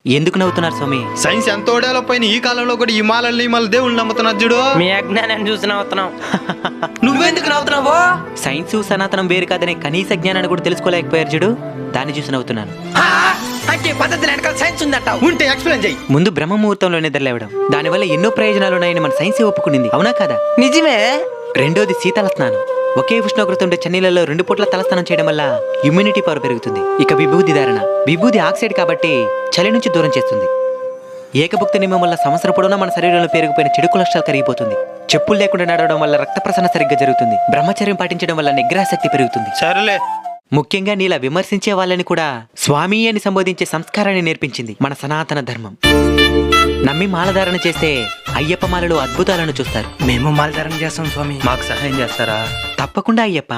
ఎందుకు నవ్వుతున్నారు స్వామి? సైన్స్ ఎంతో డెవలప్ అయిన ఈ కాలంలో కూడా హిమాలయ దేవుళ్ళు నమ్ముతున్నారు చూడు. మీ అజ్ఞానాన్ని చూసి నవ్వుతున్నావు. నువ్వెందుకు నవ్వుతున్నావు? సైన్స్ సనాతనం వేరు కాదనే కనీస జ్ఞానాన్ని కూడా తెలుసుకోలేకపోయారు చూడు, దాన్ని చూసి నవ్వుతున్నాను. అంటే పద్ధతి వెనకాల సైన్స్ ఉందట. ఉంటే ఎక్స్ప్లెయిన్ చెయ్యి. ముందు బ్రహ్మ ముహూర్తంలో నిద్రలేవడం, దానివల్ల ఎన్నో ప్రయోజనాలు ఉన్నాయని మన సైన్స్ ఒప్పుకునింది, అవునా కదా? నిజమే. రెండోది శీతల స్నానం. ఒకే ఉష్ణోగ్రత ఉండే చన్నీళ్ళలో 2 పూట్ల తలస్నానం చేయడం వల్ల ఇమ్యూనిటీ పవర్ పెరుగుతుంది. ఇక విభూది ధారణ. విభూది ఆక్సైడ్ కాబట్టి చలి నుంచి దూరం చేస్తుంది. ఏకభుక్త నియమం వల్ల సంవత్సరం పొడవునా మన శరీరంలో పెరిగిపోయిన చెడు కొలెస్ట్రాల్ కరిగిపోతుంది. చెప్పులు లేకుండా నడవడం వల్ల రక్త ప్రసరణ సరిగ్గా జరుగుతుంది. బ్రహ్మచర్యం పాటించడం వల్ల నిగ్రహ శక్తి పెరుగుతుంది. సరేలే. ముఖ్యంగా నీలా విమర్శించే వాళ్ళని కూడా స్వామి అని సంబోధించే సంస్కారాన్ని నేర్పించింది మన సనాతన ధర్మం. నమ్మి మాలధారణ చేస్తే అయ్యప్ప మాలలో అద్భుతాలను చూస్తారు. మేము మాలధారణ చేస్తాం స్వామి. మాకు సహాయం చేస్తారా? తప్పకుండా అయ్యప్ప.